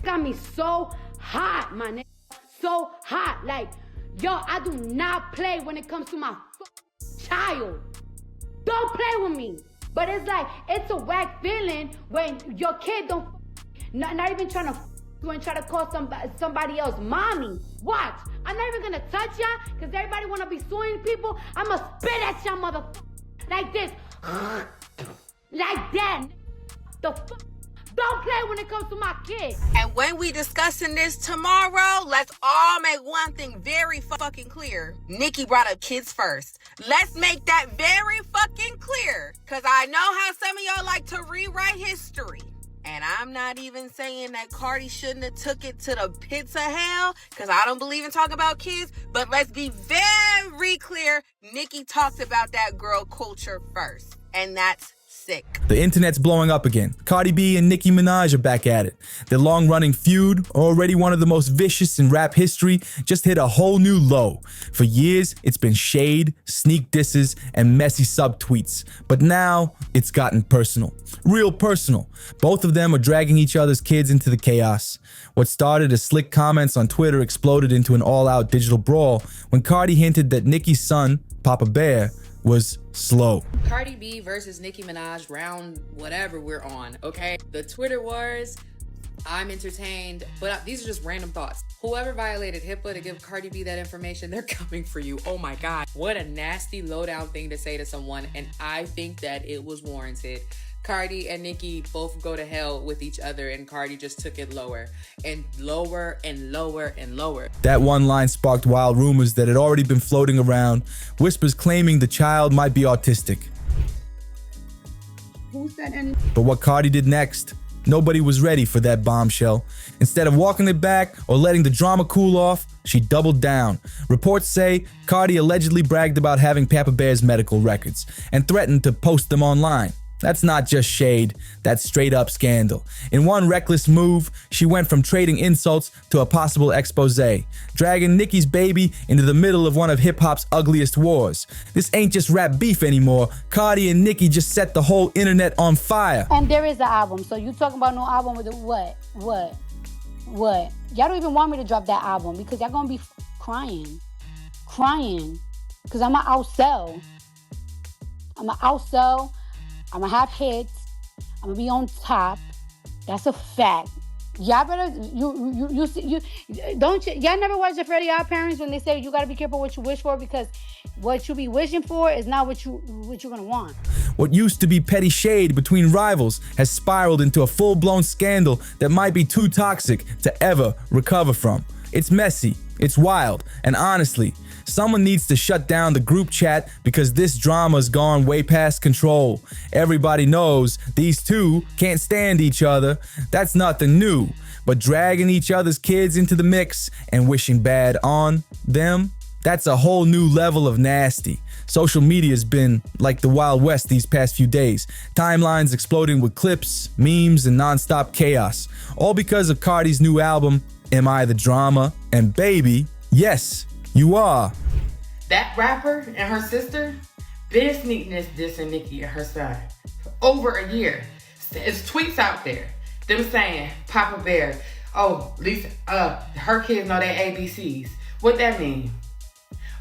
got me so hot, my nigga. So hot. Like, yo, I do not play when it comes to my child. Don't play with me. But it's like, it's a whack feeling when your kid don't, not even trying to and try to call somebody else mommy. Watch. I'm not even gonna touch y'all because everybody wanna be suing people. I'ma spit at y'all motherfucker like this. Like that. The fuck. Don't play when it comes to my kid. And when we discussing this tomorrow, let's all make one thing very fucking clear. Nicki brought up kids first. Let's make that very fucking clear. Because I know how some of y'all like to rewrite history. And I'm not even saying that Cardi shouldn't have took it to the pits of hell, because I don't believe in talking about kids. But let's be very clear. Nicki talked about that girl culture first. And that's sick. The internet's blowing up again. Cardi B and Nicki Minaj are back at it. Their long-running feud, already one of the most vicious in rap history, just hit a whole new low. For years, it's been shade, sneak disses, and messy subtweets. But now, it's gotten personal. Real personal. Both of them are dragging each other's kids into the chaos. What started as slick comments on Twitter exploded into an all-out digital brawl when Cardi hinted that Nicki's son, Papa Bear, was slow. Cardi B versus Nicki Minaj, round whatever we're on, okay? The Twitter wars, I'm entertained, but these are just random thoughts. Whoever violated HIPAA to give Cardi B that information, they're coming for you. Oh my God. What a nasty lowdown thing to say to someone, and I think that it was warranted. Cardi and Nicki both go to hell with each other, and Cardi just took it lower and lower and lower and lower. That one line sparked wild rumors that had already been floating around, whispers claiming the child might be autistic. Who said anything? But what Cardi did next, nobody was ready for that bombshell. Instead of walking it back or letting the drama cool off, she doubled down. Reports say Cardi allegedly bragged about having Papa Bear's medical records and threatened to post them online. That's not just shade, that's straight up scandal. In one reckless move, she went from trading insults to a possible expose, dragging Nicki's baby into the middle of one of hip-hop's ugliest wars. This ain't just rap beef anymore. Cardi and Nicki just set the whole internet on fire. And there is an album, so you talking about no album with the what? Y'all don't even want me to drop that album because y'all gonna be crying. Because I'ma outsell. I'm gonna have hits. I'm gonna be on top. That's a fact. Y'all better, y'all never watch the Freddie Our Parents when they say you gotta be careful what you wish for because what you be wishing for is not what you're gonna want. What used to be petty shade between rivals has spiraled into a full-blown scandal that might be too toxic to ever recover from. It's messy, it's wild, and honestly, someone needs to shut down the group chat because this drama's gone way past control. Everybody knows these two can't stand each other. That's nothing new. But dragging each other's kids into the mix and wishing bad on them, that's a whole new level of nasty. Social media's been like the Wild West these past few days. Timelines exploding with clips, memes, and nonstop chaos. All because of Cardi's new album, Am I the Drama? And baby, yes, you are. That rapper and her sister been sneaking dissing Nicki and her son for over a year. There's tweets out there, them saying, Papa Bear, oh, Lisa, her kids know their ABCs. What that mean?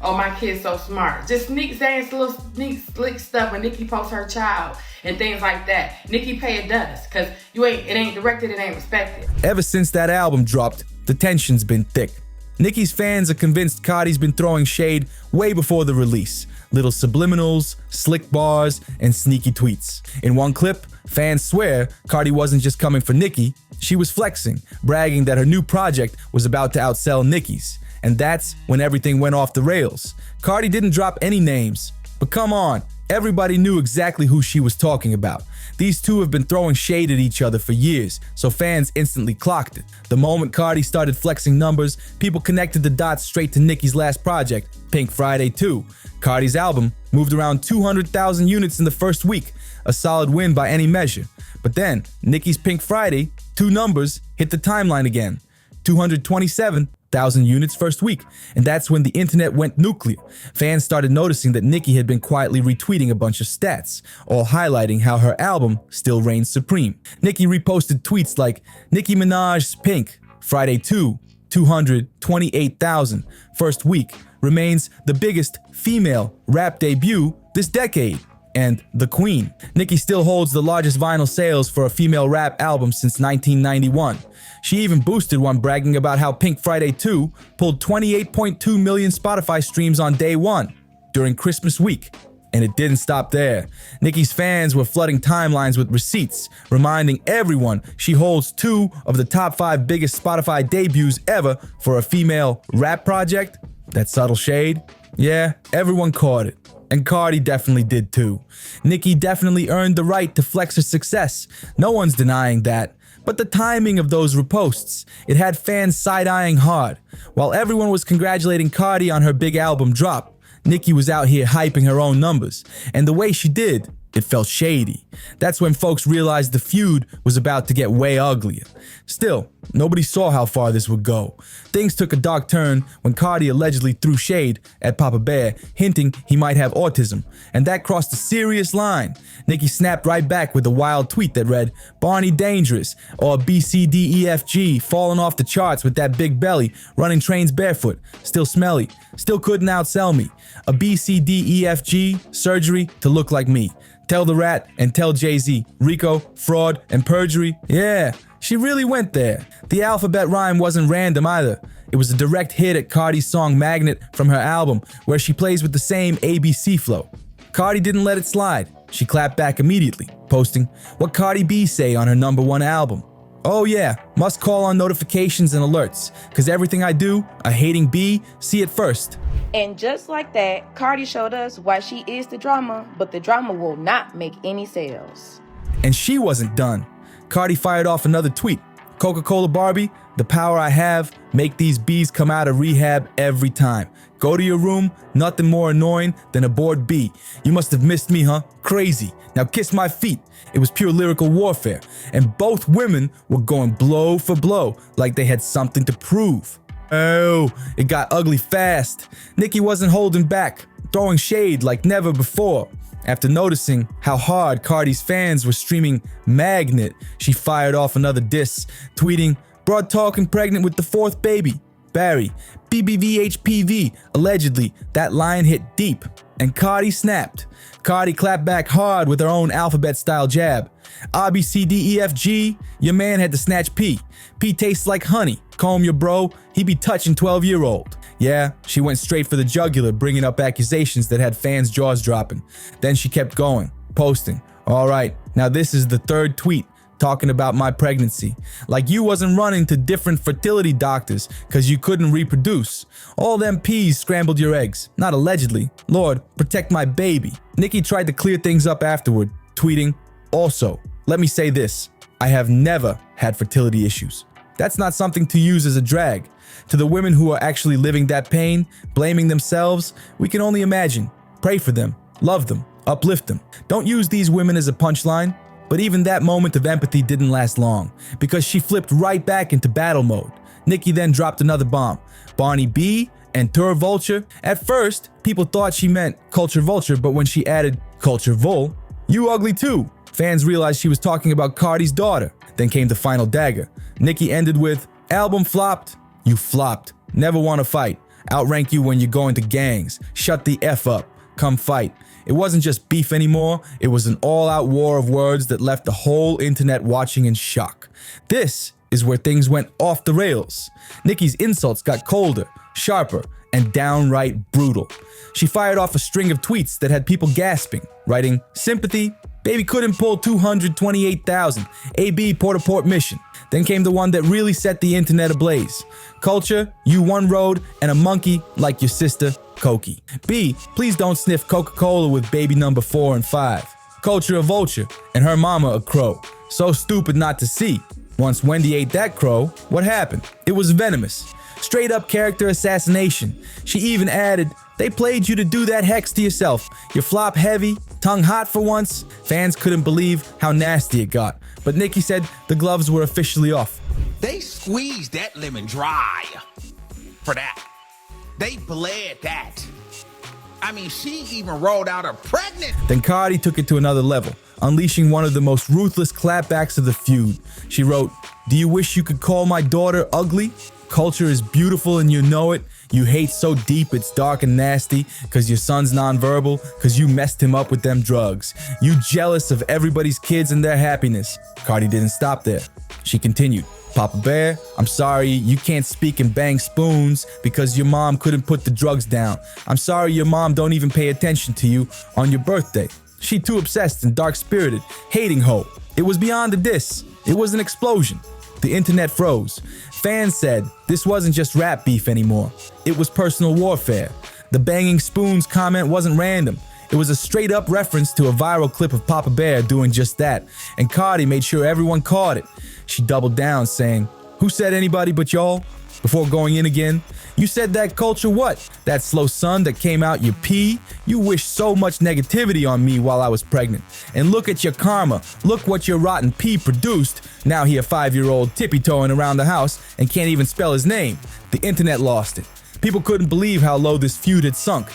Oh, my kid's so smart. Just saying little slick stuff when Nicki posts her child and things like that. Nicki pay it does, cause it ain't directed, it ain't respected. Ever since that album dropped, the tension's been thick. Nicki's fans are convinced Cardi's been throwing shade way before the release. Little subliminals, slick bars, and sneaky tweets. In one clip, fans swear Cardi wasn't just coming for Nicki, she was flexing, bragging that her new project was about to outsell Nicki's. And that's when everything went off the rails. Cardi didn't drop any names, but come on, everybody knew exactly who she was talking about. These two have been throwing shade at each other for years, so fans instantly clocked it. The moment Cardi started flexing numbers, people connected the dots straight to Nicki's last project, Pink Friday 2. Cardi's album moved around 200,000 units in the first week, a solid win by any measure. But then, Nicki's Pink Friday, two numbers, hit the timeline again, 227 1,000 units first week, and that's when the internet went nuclear. Fans started noticing that Nicki had been quietly retweeting a bunch of stats, all highlighting how her album still reigns supreme. Nicki reposted tweets like, Nicki Minaj's Pink, Friday 2, 228,000, first week, remains the biggest female rap debut this decade. And The Queen. Nicki still holds the largest vinyl sales for a female rap album since 1991. She even boosted one, bragging about how Pink Friday 2 pulled 28.2 million Spotify streams on day one during Christmas week. And it didn't stop there. Nicki's fans were flooding timelines with receipts, reminding everyone she holds 2 of the top 5 biggest Spotify debuts ever for a female rap project. That subtle shade? Yeah, everyone caught it. And Cardi definitely did too. Nicki definitely earned the right to flex her success. No one's denying that. But the timing of those reposts, it had fans side-eyeing hard. While everyone was congratulating Cardi on her big album drop, Nicki was out here hyping her own numbers. And the way she did, it felt shady. That's when folks realized the feud was about to get way uglier. Still, nobody saw how far this would go. Things took a dark turn when Cardi allegedly threw shade at Papa Bear, hinting he might have autism, and that crossed a serious line. Nicki snapped right back with a wild tweet that read, Barney dangerous, or BCDEFG, falling off the charts with that big belly, running trains barefoot, still smelly, still couldn't outsell me. A BCDEFG, surgery to look like me. Tell the Rat and tell Jay-Z, Rico, fraud, and perjury. Yeah, she really went there. The alphabet rhyme wasn't random either. It was a direct hit at Cardi's song Magnet from her album, where she plays with the same ABC flow. Cardi didn't let it slide. She clapped back immediately, posting, what Cardi B say on her #1 album? Oh yeah, must call on notifications and alerts, cause everything I do, a hating B, see it first. And just like that, Cardi showed us why she is the drama, but the drama will not make any sales. And she wasn't done. Cardi fired off another tweet. Coca-Cola Barbie, the power I have, make these bees come out of rehab every time. Go to your room, nothing more annoying than a bored bee. You must have missed me, huh? Crazy. Now kiss my feet. It was pure lyrical warfare. And both women were going blow for blow, like they had something to prove. Oh, it got ugly fast. Nicki wasn't holding back, throwing shade like never before. After noticing how hard Cardi's fans were streaming Magnet, she fired off another diss, tweeting, broad talking pregnant with the 4th baby. Barry, BBVHPV, allegedly, that line hit deep, and Cardi snapped. Cardi clapped back hard with her own alphabet-style jab. RBCDEFG, your man had to snatch P. P tastes like honey. Comb your bro, he be touching 12-year-old. Yeah, she went straight for the jugular, bringing up accusations that had fans' jaws dropping. Then she kept going, posting. All right, now this is the 3rd tweet talking about my pregnancy. Like you wasn't running to different fertility doctors because you couldn't reproduce. All them peas scrambled your eggs. Not allegedly. Lord, protect my baby. Nicki tried to clear things up afterward, tweeting, also, let me say this. I have never had fertility issues. That's not something to use as a drag. To the women who are actually living that pain, blaming themselves, we can only imagine. Pray for them, love them, uplift them. Don't use these women as a punchline. But even that moment of empathy didn't last long, because she flipped right back into battle mode. Nicki then dropped another bomb. Barney B and Tur Vulture. At first, people thought she meant Culture Vulture, but when she added Culture Vul, you ugly too. Fans realized she was talking about Cardi's daughter. Then came the final dagger. Nicki ended with, album flopped, you flopped. Never want to fight. Outrank you when you're going to gangs. Shut the F up. Come fight. It wasn't just beef anymore, it was an all-out war of words that left the whole internet watching in shock. This is where things went off the rails. Nicki's insults got colder, sharper, and downright brutal. She fired off a string of tweets that had people gasping, writing, sympathy, baby couldn't pull 228,000, AB Port-a-Port mission. Then came the one that really set the internet ablaze. Culture, you one road, and a monkey like your sister, Cokie. B, please don't sniff Coca-Cola with baby number 4 and 5. Culture a vulture, and her mama a crow. So stupid not to see. Once Wendy ate that crow, what happened? It was venomous. Straight up character assassination. She even added, they played you to do that hex to yourself. Your flop heavy, tongue hot for once. Fans couldn't believe how nasty it got. But Nicki said the gloves were officially off. They squeezed that lemon dry. for that. They bled that. I mean, she even rolled out her pregnant. Then Cardi took it to another level, unleashing one of the most ruthless clapbacks of the feud. She wrote, "Do you wish you could call my daughter ugly? Culture is beautiful and you know it. You hate so deep it's dark and nasty, cause your son's nonverbal, cause you messed him up with them drugs. You jealous of everybody's kids and their happiness." Cardi didn't stop there. She continued, "Papa Bear, I'm sorry you can't speak and bang spoons because your mom couldn't put the drugs down. I'm sorry your mom don't even pay attention to you on your birthday. She too obsessed and dark-spirited, hating ho. It was beyond a diss. It was an explosion." The internet froze. Fans said this wasn't just rap beef anymore. It was personal warfare. The banging spoons comment wasn't random. It was a straight-up reference to a viral clip of Papa Bear doing just that, and Cardi made sure everyone caught it. She doubled down, saying, "Who said anybody but y'all?" Before going in again, "You said that culture what? That slow son that came out your pee? You wish so much negativity on me while I was pregnant. And look at your karma. Look what your rotten pee produced. Now he a 5-year-old tippy-toeing around the house and can't even spell his name." The internet lost it. People couldn't believe how low this feud had sunk.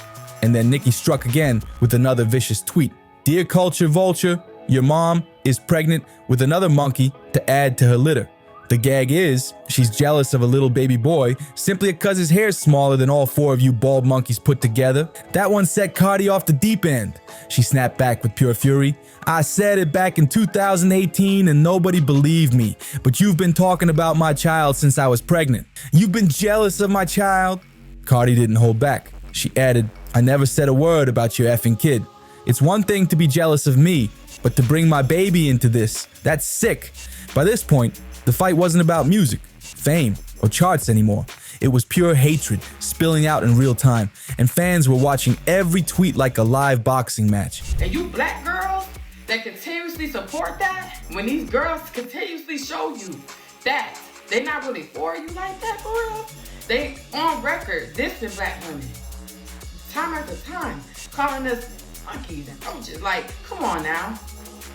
And then Nicki struck again with another vicious tweet. "Dear culture vulture, your mom is pregnant with another monkey to add to her litter. The gag is, she's jealous of a little baby boy simply because his hair's smaller than all 4 of you bald monkeys put together." That one set Cardi off the deep end. She snapped back with pure fury. "I said it back in 2018 and nobody believed me, but you've been talking about my child since I was pregnant. You've been jealous of my child." Cardi didn't hold back. She added, "I never said a word about your effing kid. It's one thing to be jealous of me, but to bring my baby into this, that's sick." By this point, the fight wasn't about music, fame, or charts anymore. It was pure hatred spilling out in real time, and fans were watching every tweet like a live boxing match. And you black girls that continuously support that, when these girls continuously show you that they not really for you like that, for real, they on record dissing black women time after time, calling us monkeys and roaches. Like, come on now.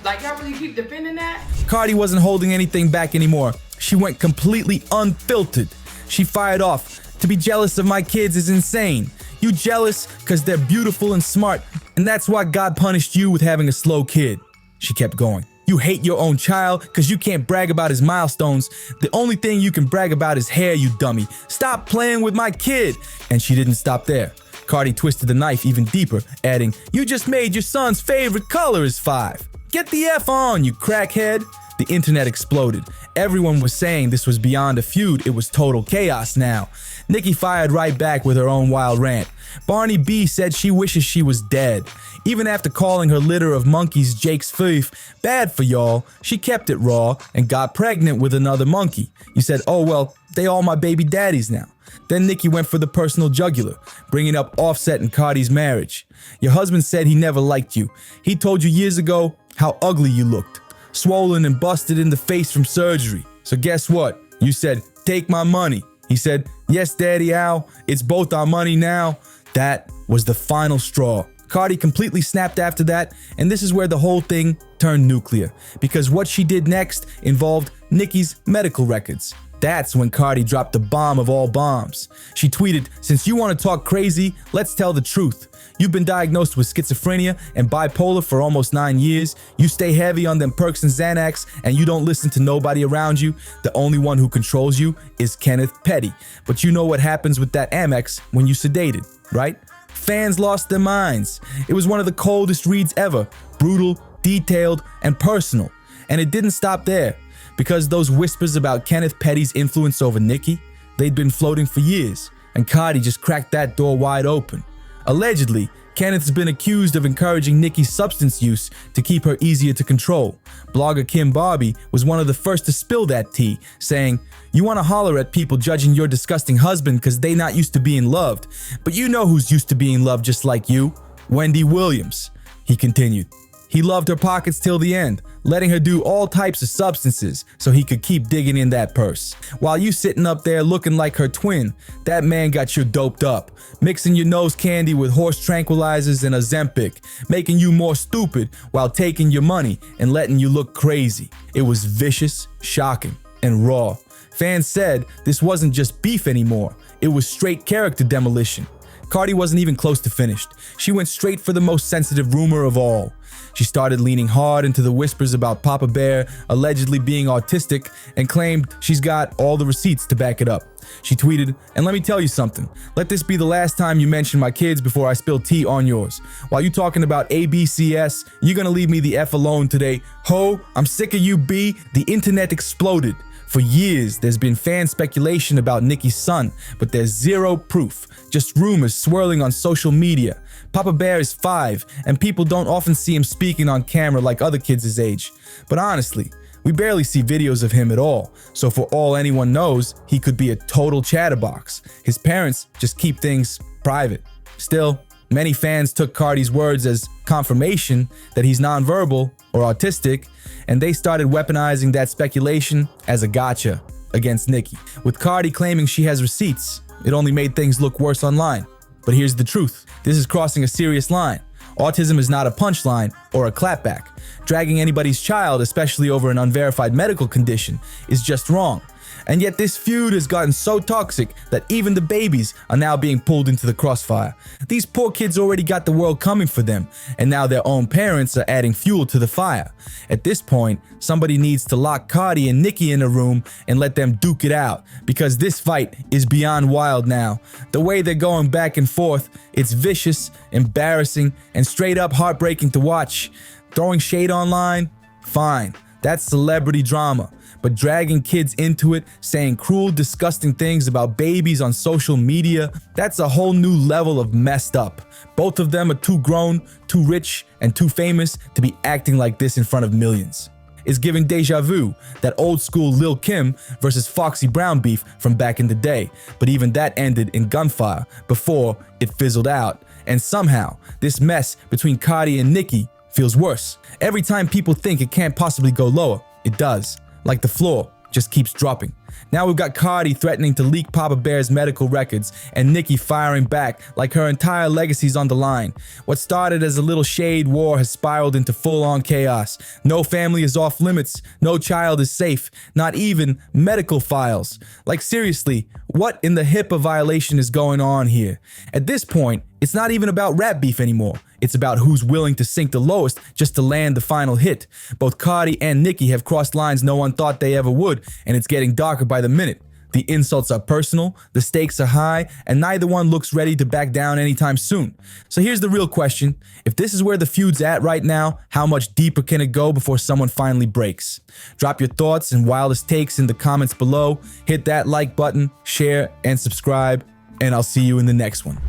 Like, y'all really keep defending that? Cardi wasn't holding anything back anymore. She went completely unfiltered. She fired off, "To be jealous of my kids is insane. You jealous because they're beautiful and smart, and that's why God punished you with having a slow kid." She kept going. "You hate your own child because you can't brag about his milestones. The only thing you can brag about is hair, you dummy. Stop playing with my kid." And she didn't stop there. Cardi twisted the knife even deeper, adding, "You just made your son's favorite color is 5. Get the F on, you crackhead." The internet exploded. Everyone was saying this was beyond a feud, it was total chaos now. Nicki fired right back with her own wild rant. Barney B said she wishes she was dead. Even after calling her litter of monkeys Jake's thief bad for y'all, she kept it raw and got pregnant with another monkey. You said, "Oh well, they all my baby daddies now." Then Nicki went for the personal jugular, bringing up Offset and Cardi's marriage. "Your husband said he never liked you. He told you years ago how ugly you looked, swollen and busted in the face from surgery. So guess what? You said, 'Take my money.' He said, 'Yes, Daddy Al, it's both our money now.' That was the final straw." Cardi completely snapped after that, and this is where the whole thing turned nuclear, because what she did next involved Nicki's medical records. That's when Cardi dropped the bomb of all bombs. She tweeted, "Since you want to talk crazy, let's tell the truth. You've been diagnosed with schizophrenia and bipolar for almost 9 years. You stay heavy on them perks and Xanax, and you don't listen to nobody around you. The only one who controls you is Kenneth Petty. But you know what happens with that Amex when you sedated, right?" Fans lost their minds. It was one of the coldest reads ever, brutal, detailed, and personal. And it didn't stop there, because those whispers about Kenneth Petty's influence over Nicki, they'd been floating for years, and Cardi just cracked that door wide open. Allegedly, Kenneth's been accused of encouraging Nicki's substance use to keep her easier to control. Blogger Kim Barbie was one of the first to spill that tea, saying, "You want to holler at people judging your disgusting husband because they not used to being loved. But you know who's used to being loved just like you? Wendy Williams." He continued. He loved her pockets till the end, letting her do all types of substances so he could keep digging in that purse. While you sitting up there looking like her twin, that man got you doped up, mixing your nose candy with horse tranquilizers and Ozempic, making you more stupid while taking your money and letting you look crazy. It was vicious, shocking, and raw. Fans said this wasn't just beef anymore, it was straight character demolition. Cardi wasn't even close to finished. She went straight for the most sensitive rumor of all. She started leaning hard into the whispers about Papa Bear allegedly being autistic and claimed she's got all the receipts to back it up. She tweeted, "And let me tell you something. Let this be the last time you mention my kids before I spill tea on yours. While you talking about ABCS, you're gonna leave me the F alone today. Ho, I'm sick of you, B." The internet exploded. For years, there's been fan speculation about Nicki's son, but there's zero proof, just rumors swirling on social media. Papa Bear is 5, and people don't often see him speaking on camera like other kids his age. But honestly, we barely see videos of him at all, so for all anyone knows, he could be a total chatterbox. His parents just keep things private. Still, many fans took Cardi's words as confirmation that he's nonverbal or autistic, and they started weaponizing that speculation as a gotcha against Nicki. With Cardi claiming she has receipts, it only made things look worse online. But here's the truth. This is crossing a serious line. Autism is not a punchline or a clapback. Dragging anybody's child, especially over an unverified medical condition, is just wrong. And yet this feud has gotten so toxic that even the babies are now being pulled into the crossfire. These poor kids already got the world coming for them, and now their own parents are adding fuel to the fire. At this point, somebody needs to lock Cardi and Nicki in a room and let them duke it out, because this fight is beyond wild now. The way they're going back and forth, it's vicious, embarrassing, and straight up heartbreaking to watch. Throwing shade online? Fine. That's celebrity drama. But dragging kids into it, saying cruel, disgusting things about babies on social media, that's a whole new level of messed up. Both of them are too grown, too rich, and too famous to be acting like this in front of millions. It's giving deja vu, that old school Lil' Kim versus Foxy Brown beef from back in the day. But even that ended in gunfire before it fizzled out. And somehow, this mess between Cardi and Nicki feels worse. Every time people think it can't possibly go lower, it does. Like the floor just keeps dropping. Now we've got Cardi threatening to leak Papa Bear's medical records and Nicki firing back like her entire legacy's on the line. What started as a little shade war has spiraled into full-on chaos. No family is off limits. No child is safe. Not even medical files. Like seriously, what in the HIPAA violation is going on here? At this point, it's not even about rap beef anymore. It's about who's willing to sink the lowest just to land the final hit. Both Cardi and Nicki have crossed lines no one thought they ever would, and it's getting darker by the minute. The insults are personal, the stakes are high, and neither one looks ready to back down anytime soon. So here's the real question. If this is where the feud's at right now, how much deeper can it go before someone finally breaks? Drop your thoughts and wildest takes in the comments below. Hit that like button, share, and subscribe, and I'll see you in the next one.